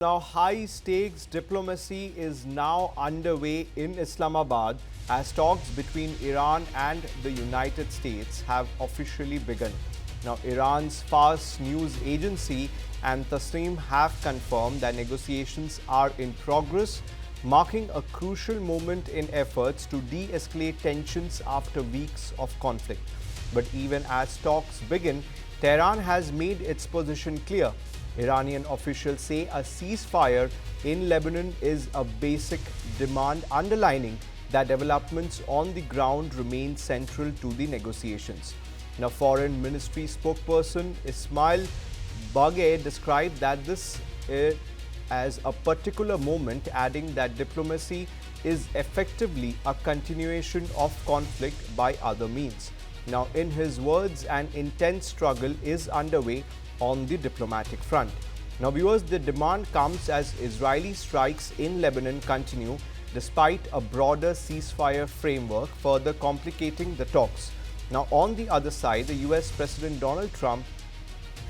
Now, high stakes diplomacy is now underway in Islamabad as talks between Iran and the United States have officially begun. Now, Iran's Fars news agency and Tasnim have confirmed that negotiations are in progress, marking a crucial moment in efforts to de escalate tensions after weeks of conflict. But even as talks begin, Tehran has made its position clear. Iranian officials say a ceasefire in Lebanon is a basic demand, underlining that developments on the ground remain central to the negotiations. Now, Foreign Ministry spokesperson Ismail Bagher described that this as a particular moment, adding that diplomacy is effectively a continuation of conflict by other means. Now, in his words, an intense struggle is underway on the diplomatic front. Now, viewers, the demand comes as Israeli strikes in Lebanon continue despite a broader ceasefire framework, further complicating the talks. Now, on the other side, the US President Donald Trump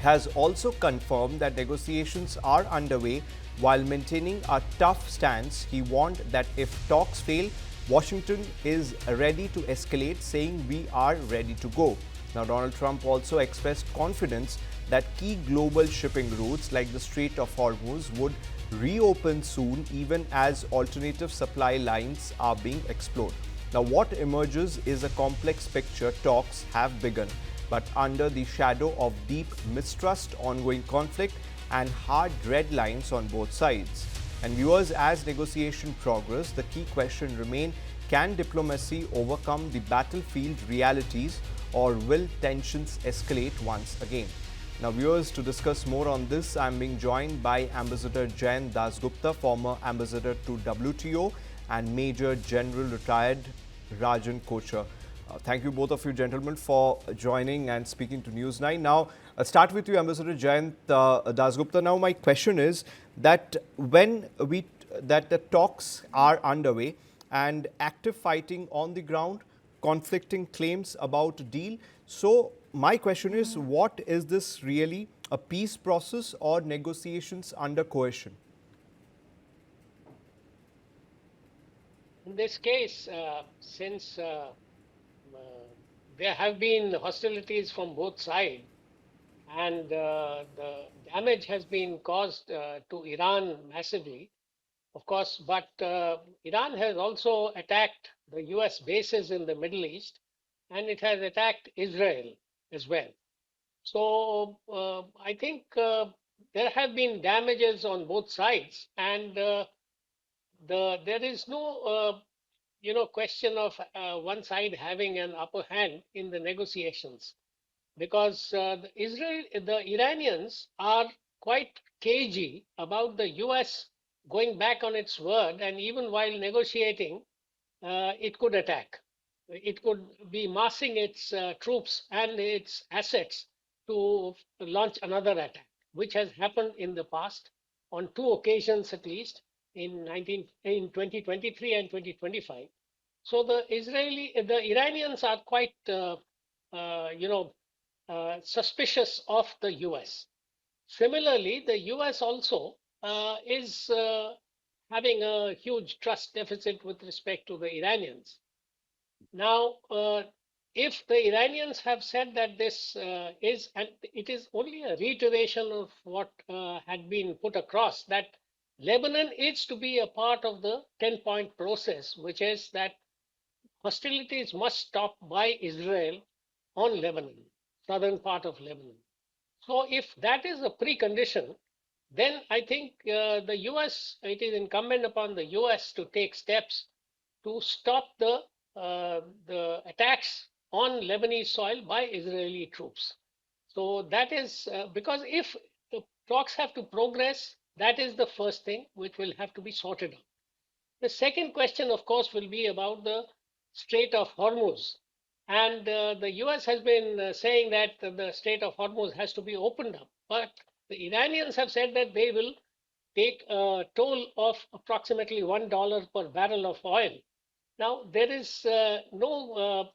has also confirmed that negotiations are underway while maintaining a tough stance. He warned that if talks fail, Washington is ready to escalate, saying we are ready to go. Now, Donald Trump also expressed confidence that key global shipping routes like the Strait of Hormuz would reopen soon, even as alternative supply lines are being explored. Now, what emerges is a complex picture. Talks have begun, but under the shadow of deep mistrust, ongoing conflict, and hard red lines on both sides. And viewers, as negotiation progress, the key question remains: can diplomacy overcome the battlefield realities, or will tensions escalate once again? Now, viewers, to discuss more on this, I'm being joined by Ambassador Jain Dasgupta, former ambassador to WTO, and Major General retired Rajan Kochar. Thank you, both of you gentlemen, for joining and speaking to News9. Now, I'll start with you, Ambassador Jain Dasgupta. Now, my question is that that the talks are underway and active fighting on the ground, conflicting claims about a deal. So, my question is, what is this really, a peace process or negotiations under coercion? In this case, since there have been hostilities from both sides, and the damage has been caused to Iran massively, of course, but Iran has also attacked the US bases in the Middle East, and it has attacked Israel as well. So I think there have been damages on both sides, and there is no question of one side having an upper hand in the negotiations, because the Iranians are quite cagey about the US going back on its word, and even while negotiating, it could attack. It could be massing its troops and its assets to launch another attack, which has happened in the past on two occasions at least in 2023 and 2025. So the Iranians are quite suspicious of the US. Similarly, the US also is having a huge trust deficit with respect to the Iranians. Now, if the Iranians have said that this and it is only a reiteration of what had been put across, that Lebanon is to be a part of the 10-point process, which is that hostilities must stop by Israel on Lebanon, southern part of Lebanon. So if that is a precondition, then I think the US, it is incumbent upon the US to take steps to stop the attacks on Lebanese soil by Israeli troops. So that is because if the talks have to progress, that is the first thing which will have to be sorted out. The second question, of course, will be about the Strait of Hormuz. And the US has been saying that the Strait of Hormuz has to be opened up. But the Iranians have said that they will take a toll of approximately $1 per barrel of oil. Now, there is no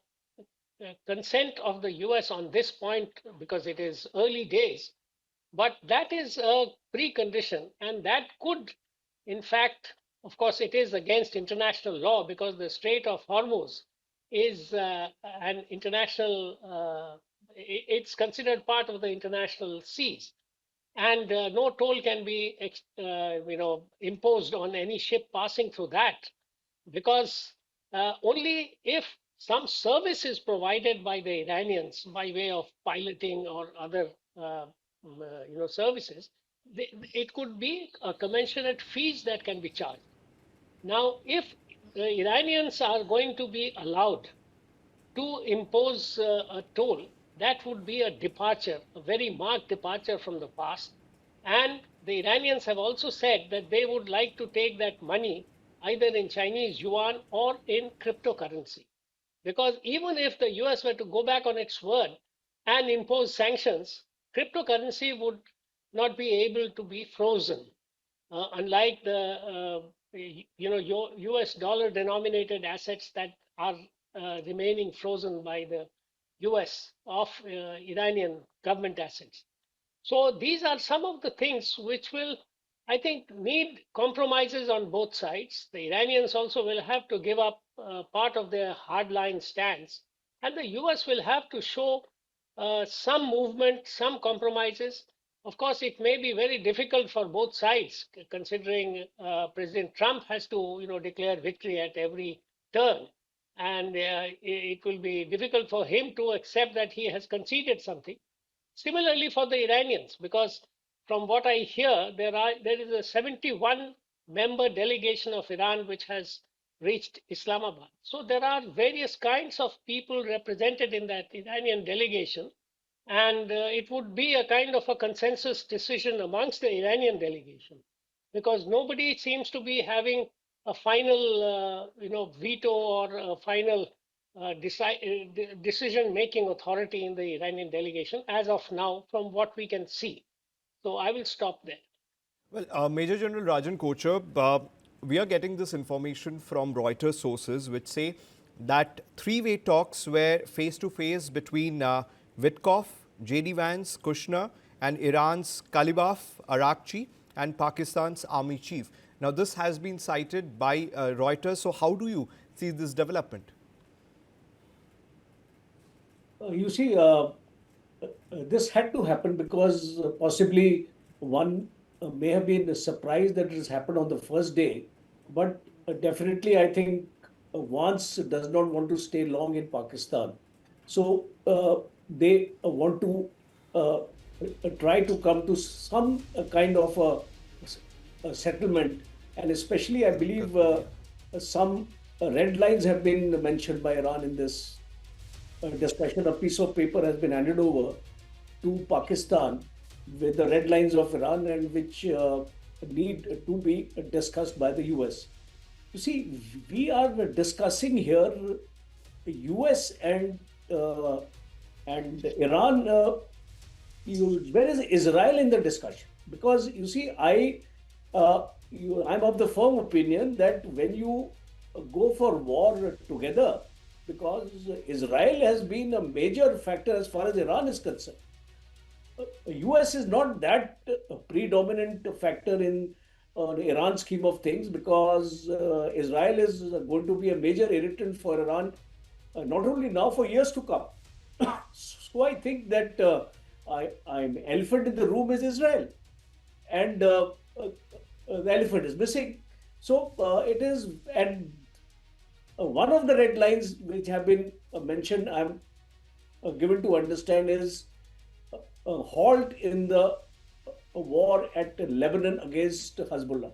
consent of the US on this point because it is early days. But that is a precondition, and that could, in fact, of course, it is against international law because the Strait of Hormuz is an international, it's considered part of the international seas, and no toll can be, imposed on any ship passing through that, because only if some service is provided by the Iranians by way of piloting or other services, it could be a commensurate fees that can be charged. Now, if the Iranians are going to be allowed to impose a toll, that would be a departure, a very marked departure from the past. And the Iranians have also said that they would like to take that money either in Chinese yuan or in cryptocurrency. Because even if the US were to go back on its word and impose sanctions, cryptocurrency would not be able to be frozen, unlike the US dollar denominated assets that are remaining frozen by the US of Iranian government assets. So these are some of the things which will, I think, need compromises on both sides. The Iranians also will have to give up part of their hardline stance, and the US will have to show some movement, some compromises. Of course, it may be very difficult for both sides, considering President Trump has to, declare victory at every turn, and it will be difficult for him to accept that he has conceded something. Similarly, for the Iranians, because from what I hear, there is a 71 member delegation of Iran which has reached Islamabad. So there are various kinds of people represented in that Iranian delegation, and it would be a kind of a consensus decision amongst the Iranian delegation, because nobody seems to be having a final, veto or a final decision-making authority in the Iranian delegation as of now, from what we can see. So I will stop there. Well, Major General Rajan Kochar, we are getting this information from Reuters sources which say that three-way talks were face-to-face between Witkoff, JD Vance, Kushner, and Iran's Qalibaf, Araghchi, and Pakistan's army chief. Now, this has been cited by Reuters. So how do you see this development? You see, this had to happen because possibly one may have been surprised that it has happened on the first day. But definitely, I think Vance does not want to stay long in Pakistan. So they want to try to come to some kind of a settlement. And especially, I believe some red lines have been mentioned by Iran in this discussion. A piece of paper has been handed over to Pakistan with the red lines of Iran and which need to be discussed by the US. You see, we are discussing here US and Iran. Where is Israel in the discussion? Because you see, I'm of the firm opinion that when you go for war together, because Israel has been a major factor as far as Iran is concerned. US is not that predominant factor in Iran's scheme of things, because Israel is going to be a major irritant for Iran, not only now, for years to come. So I think that I'm elephant in the room is Israel, and the elephant is missing. So it is, and one of the red lines which have been mentioned, I'm given to understand, is a halt in the war at Lebanon against Hezbollah.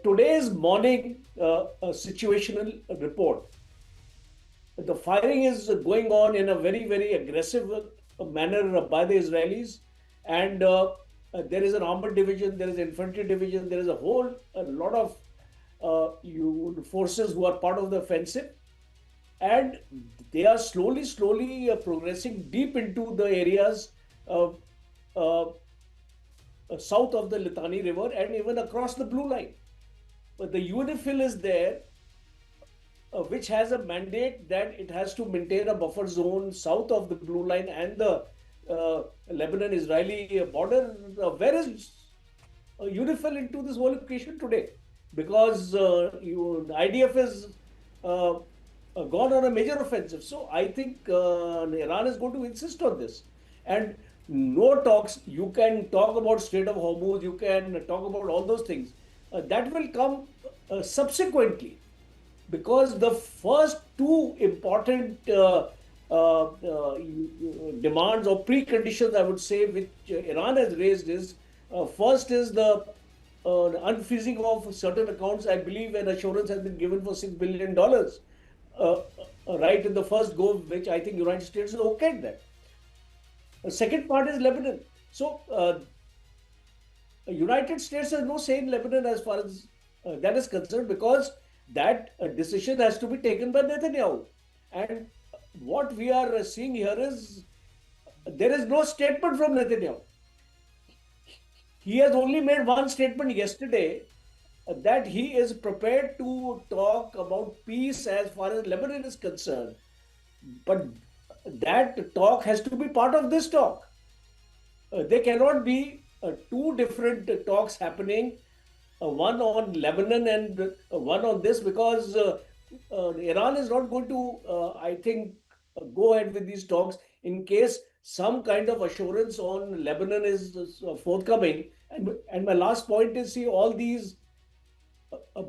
Today's morning situational report, the firing is going on in a very, very aggressive manner by the Israelis, and there is an armored division, there is an infantry division, there is a lot of forces who are part of the offensive, and they are slowly progressing deep into the areas south of the Litani River and even across the Blue Line. But the UNIFIL is there, which has a mandate that it has to maintain a buffer zone south of the Blue Line and the Lebanon-Israeli border. Where is UNIFIL into this whole equation today? Because IDF is gone on a major offensive. So I think Iran is going to insist on this. And no talks, you can talk about Strait of Hormuz, you can talk about all those things. That will come subsequently, because the first two important demands or preconditions, I would say, which Iran has raised is first is the unfreezing of certain accounts. I believe an assurance has been given for $6 billion, right in the first go, which I think United States has okayed that. The second part is Lebanon. So United States has no say in Lebanon as far as that is concerned, because that decision has to be taken by Netanyahu. And what we are seeing here is there is no statement from Netanyahu. He has only made one statement yesterday, that he is prepared to talk about peace as far as Lebanon is concerned. But that talk has to be part of this talk. There cannot be two different talks happening, one on Lebanon and one on this, because Iran is not going to, I think, go ahead with these talks in case some kind of assurance on Lebanon is forthcoming. And my last point is, see, all these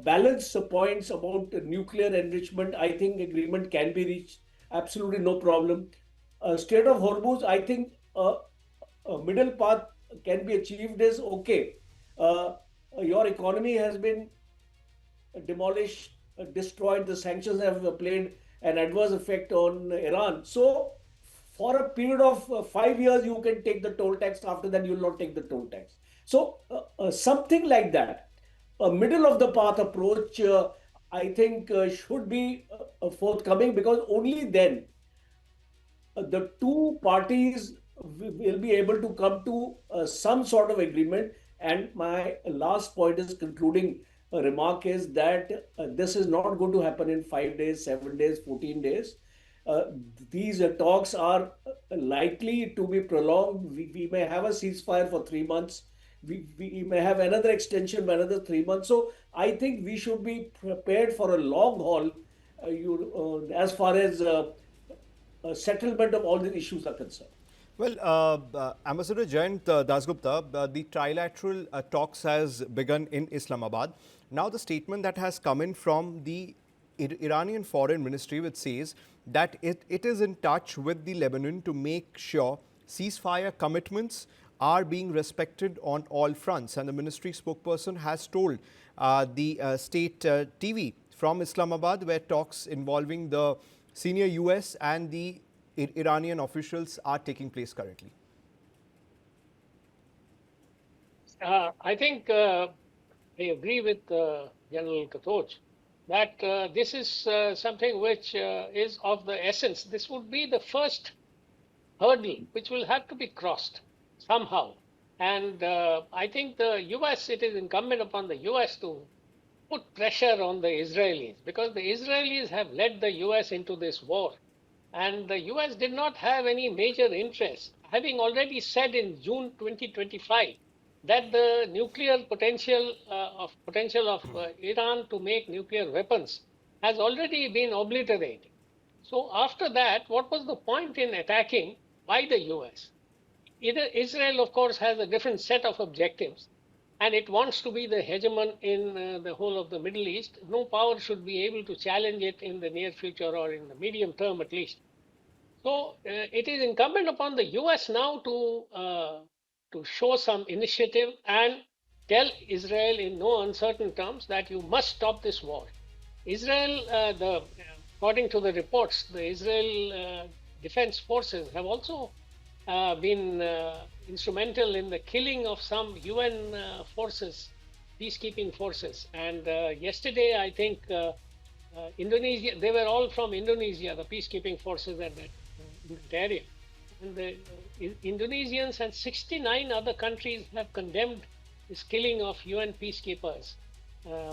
balance points about nuclear enrichment, I think agreement can be reached. Absolutely no problem. Strait of Hormuz, I think a middle path can be achieved is okay. Your economy has been demolished, destroyed. The sanctions have played an adverse effect on Iran. So for a period of 5 years, you can take the toll tax. After that, you will not take the toll tax. So something like that, a middle of the path approach, I think should be forthcoming, because only then the two parties will be able to come to some sort of agreement. And my last point is concluding remark is that this is not going to happen in 5 days, 7 days, 14 days. These talks are likely to be prolonged. We may have a ceasefire for 3 months. We may have another extension by another 3 months. So I think we should be prepared for a long haul as far as settlement of all the issues are concerned. Well, Ambassador Jayant Dasgupta, the trilateral talks has begun in Islamabad. Now the statement that has come in from the Iranian Foreign Ministry, which says that it is in touch with the Lebanon to make sure ceasefire commitments are being respected on all fronts. And the ministry spokesperson has told the state TV from Islamabad, where talks involving the senior US and the Iranian officials are taking place currently. I think I agree with General Katoj that this is something which is of the essence. This would be the first hurdle which will have to be crossed somehow. And I think the US, it is incumbent upon the US to put pressure on the Israelis, because the Israelis have led the US into this war. And the US did not have any major interest, having already said in June 2025 that the nuclear potential of Iran to make nuclear weapons has already been obliterated. So after that, what was the point in attacking by the US? Israel, of course, has a different set of objectives, and it wants to be the hegemon in the whole of the Middle East. No power should be able to challenge it in the near future, or in the medium term at least. So it is incumbent upon the US now to show some initiative and tell Israel in no uncertain terms that you must stop this war. Israel, according to the reports, the Israel Defense Forces have also been instrumental in the killing of some UN forces, peacekeeping forces. And yesterday, I think Indonesia, they were all from Indonesia, the peacekeeping forces in that area. And the Indonesians and 69 other countries have condemned this killing of UN peacekeepers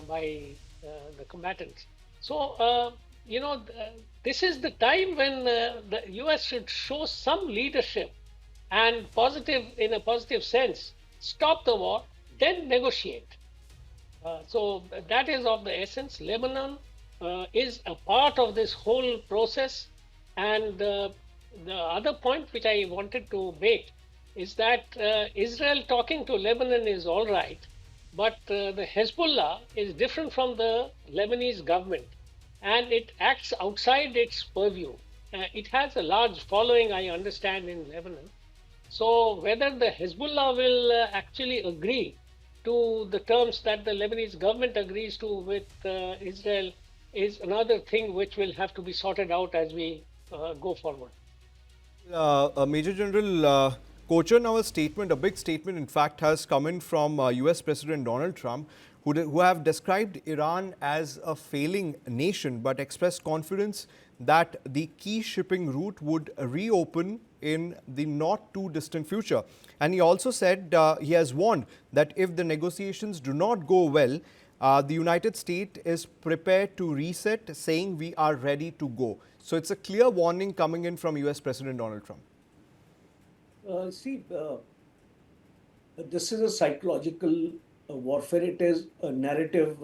by the combatants. So, this is the time when the US should show some leadership and in a positive sense, stop the war, then negotiate. So that is of the essence. Lebanon is a part of this whole process. And the other point which I wanted to make is that Israel talking to Lebanon is all right, but the Hezbollah is different from the Lebanese government, and it acts outside its purview. It has a large following, I understand, in Lebanon. So whether the Hezbollah will actually agree to the terms that the Lebanese government agrees to with Israel is another thing which will have to be sorted out as we go forward. Major General Kocher, now a big statement, in fact, has come in from US President Donald Trump, who have described Iran as a failing nation, but expressed confidence that the key shipping route would reopen in the not too distant future. And he also said he has warned that if the negotiations do not go well, the United States is prepared to reset, saying we are ready to go. So it's a clear warning coming in from US President Donald Trump. This is a psychological warfare. It is a narrative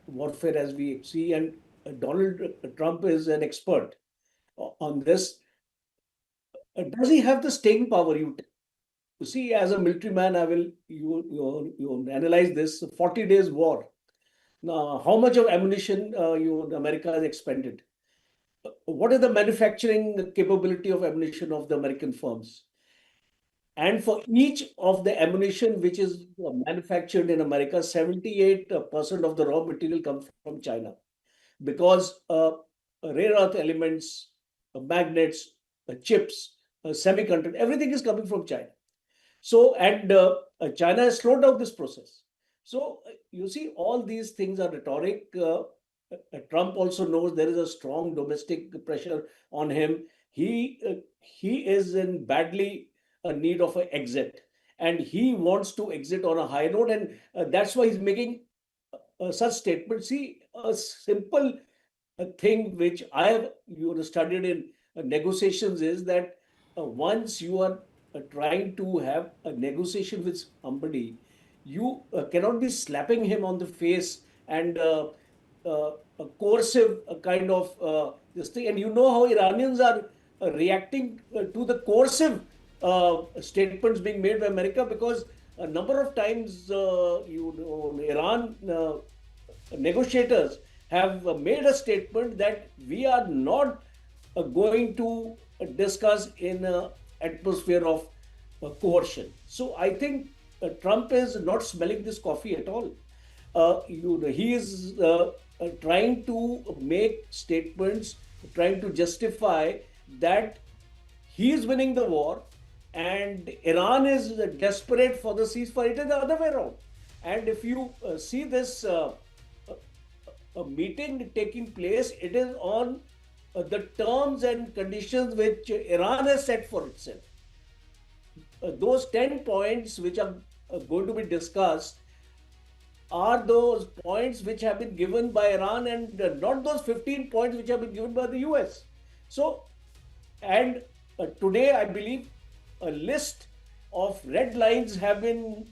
warfare, as we see, and Donald Trump is an expert on this. Does he have the staying power? You see, as a military man, you analyze this 40 days war. Now, how much of ammunition America has expended? What is the manufacturing capability of ammunition of the American firms? And for each of the ammunition which is manufactured in America, 78% of the raw material comes from China, because rare earth elements, magnets, chips, semiconductor, everything is coming from China. So, and China has slowed down this process. So, you see, all these things are rhetoric. Trump also knows there is a strong domestic pressure on him. He is in badly need of an exit, and he wants to exit on a high note, and that's why he's making such statements. See, a simple thing which I have studied in negotiations is that once you are trying to have a negotiation with somebody, you cannot be slapping him on the face and a coercive kind of this thing. And you know how Iranians are reacting to the coercive statements being made by America, because a number of times Iran negotiators have made a statement that we are not going to discuss in an atmosphere of coercion. So I think Trump is not smelling this coffee at all. He is trying to make statements, trying to justify that he is winning the war and Iran is desperate for the ceasefire. It is the other way around. And if you see this meeting taking place, it is on the terms and conditions which Iran has set for itself. Those 10 points which are going to be discussed are those points which have been given by Iran, and not those 15 points which have been given by the US. So, and today I believe a list of red lines have been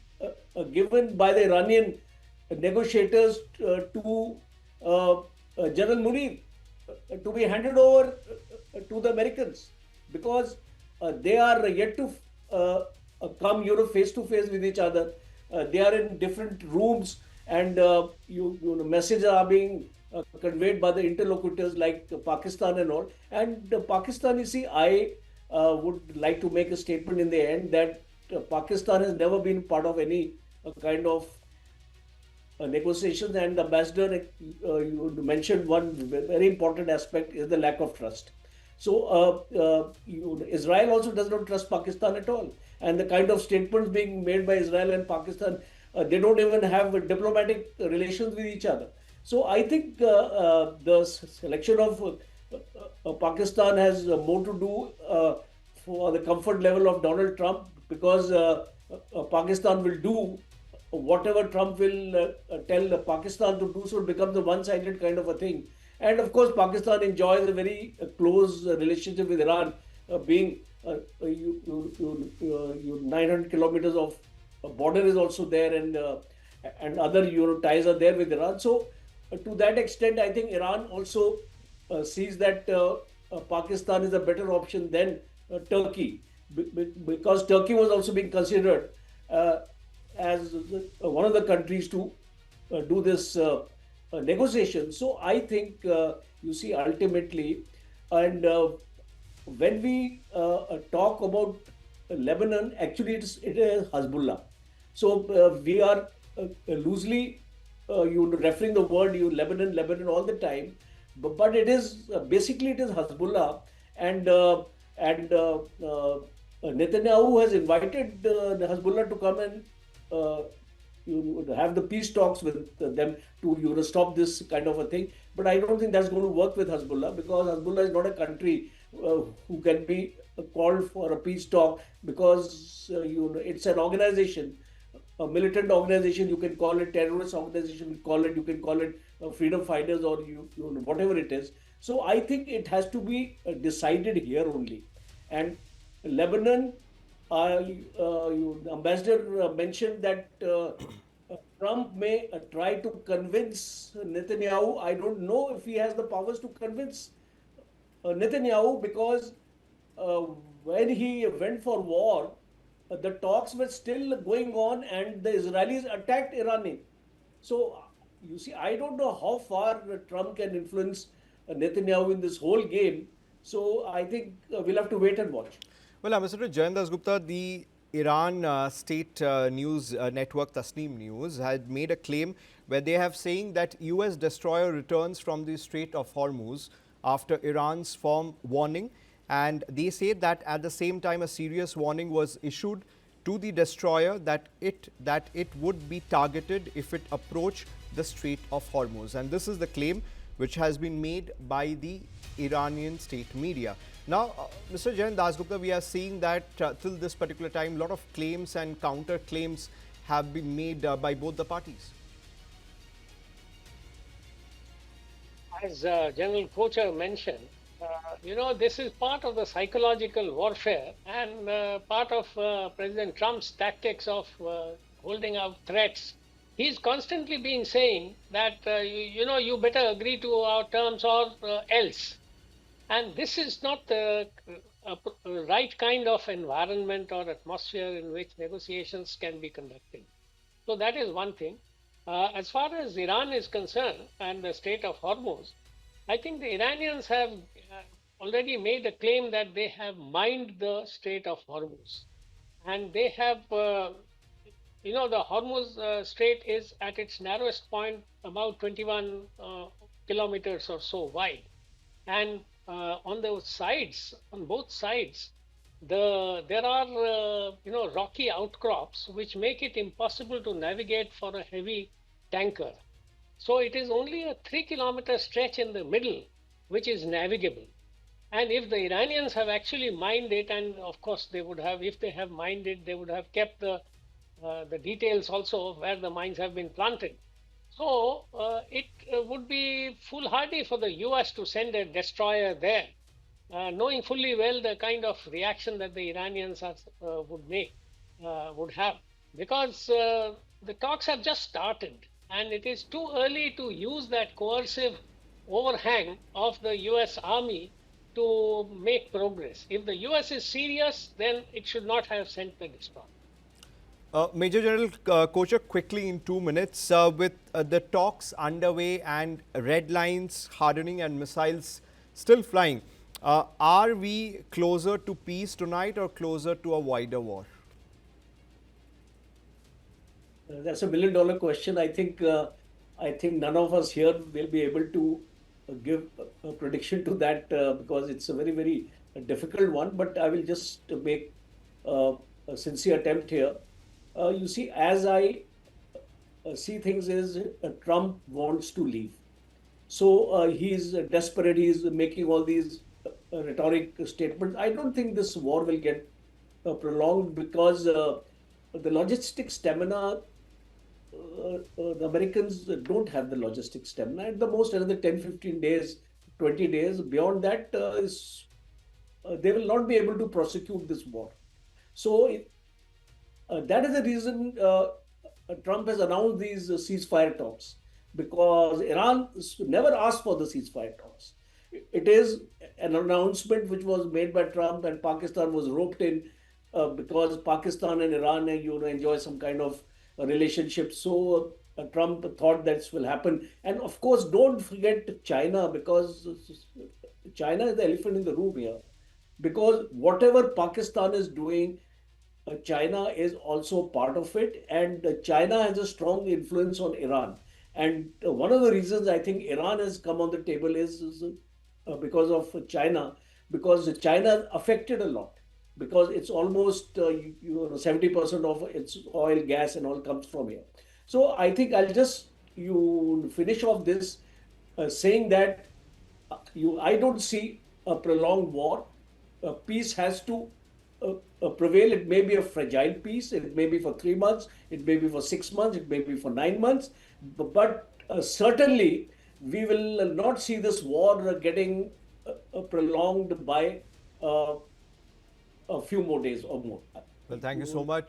given by the Iranian negotiators to General Munir to be handed over to the Americans, because they are yet to come face to face with each other. They are in different rooms, and messages are being conveyed by the interlocutors like Pakistan and all. And Pakistan, you see, I would like to make a statement in the end that Pakistan has never been part of any kind of negotiations, and the ambassador, you mentioned one very important aspect is the lack of trust. So Israel also does not trust Pakistan at all, and the kind of statements being made by Israel and Pakistan, they don't even have diplomatic relations with each other. So I think the selection of Pakistan has more to do for the comfort level of Donald Trump, because Pakistan will do whatever Trump will tell Pakistan to do, so it becomes a one-sided kind of a thing. And of course, Pakistan enjoys a very close relationship with Iran, being you 900 kilometers of border is also there, and other ties are there with Iran. So to that extent, I think Iran also sees that Pakistan is a better option than Turkey, because Turkey was also being considered uh, as one of the countries to do this negotiation. So I think you see ultimately, and when we talk about Lebanon, actually it is Hezbollah. So we are loosely you referring the word you Lebanon all the time, but it is basically it is Hezbollah, and Netanyahu has invited the Hezbollah to come and uh, you have the peace talks with them to stop this kind of a thing. But I don't think that's going to work with Hezbollah, because Hezbollah is not a country who can be called for a peace talk, because it's an organization, a militant organization. You can call it terrorist organization. You can call it freedom fighters, or whatever it is. So I think it has to be decided here only. And Lebanon, Ambassador mentioned that Trump may try to convince Netanyahu. I don't know if he has the powers to convince Netanyahu, because uh, when he went for war, the talks were still going on, and the Israelis attacked Iran. So you see, I don't know how far Trump can influence Netanyahu in this whole game. So I think we'll have to wait and watch. Well, Ambassador Jayan Das Gupta, the Iran state news network Tasneem News had made a claim where they have saying that US destroyer returns from the Strait of Hormuz after Iran's firm warning, and they say that at the same time a serious warning was issued to the destroyer that it would be targeted if it approached the Strait of Hormuz, and this is the claim which has been made by the Iranian state media. Now, Mr. Jayan Das Gupta, we are seeing that till this particular time, a lot of claims and counter claims have been made by both the parties. As General Kocher mentioned, this is part of the psychological warfare and part of President Trump's tactics of holding out threats. He's constantly been saying that, you better agree to our terms or else. And this is not the right kind of environment or atmosphere in which negotiations can be conducted. So that is one thing. As far as Iran is concerned and the Strait of Hormuz, I think the Iranians have already made a claim that they have mined the Strait of Hormuz. And they have, the Hormuz Strait is at its narrowest point about 21 kilometers or so wide. And on those sides, on both sides, there are rocky outcrops which make it impossible to navigate for a heavy tanker. So it is only a 3-kilometer stretch in the middle which is navigable. And if the Iranians have actually mined it, and of course they would have, if they have mined it, they would have kept the details also of where the mines have been planted. So it would be foolhardy for the US to send a destroyer there, knowing fully well the kind of reaction that the Iranians would have, because the talks have just started, and it is too early to use that coercive overhang of the US Army to make progress. If the US is serious, then it should not have sent the destroyer. Major General Kocher, quickly in 2 minutes, with the talks underway and red lines hardening and missiles still flying, are we closer to peace tonight or closer to a wider war? That's a $1 million question. I think none of us here will be able to give a prediction to that, because it's a very, very difficult one. But I will just make a sincere attempt here. You see, as I see things, is Trump wants to leave. So he's desperate. He's making all these rhetoric statements. I don't think this war will get prolonged, because the logistic stamina, the Americans don't have the logistic stamina. At the most, another 10, 15 days, 20 days. Beyond that is they will not be able to prosecute this war. So that is the reason Trump has announced these ceasefire talks, because Iran never asked for the ceasefire talks. It is an announcement which was made by Trump, and Pakistan was roped in because Pakistan and Iran enjoy some kind of a relationship. So Trump thought that will happen, and of course, don't forget China, because China is the elephant in the room here. Because whatever Pakistan is doing, China is also part of it, and China has a strong influence on Iran. And one of the reasons I think Iran has come on the table is because of China, because China affected a lot, because it's almost 70% of its oil, gas, and all comes from here. So I think I'll just you finish off this saying that I don't see a prolonged war. Peace has to prevail. It may be a fragile peace. It may be for 3 months. It may be for 6 months. It may be for 9 months. But certainly, we will not see this war getting prolonged by a few more days or more. Well, thank you so much.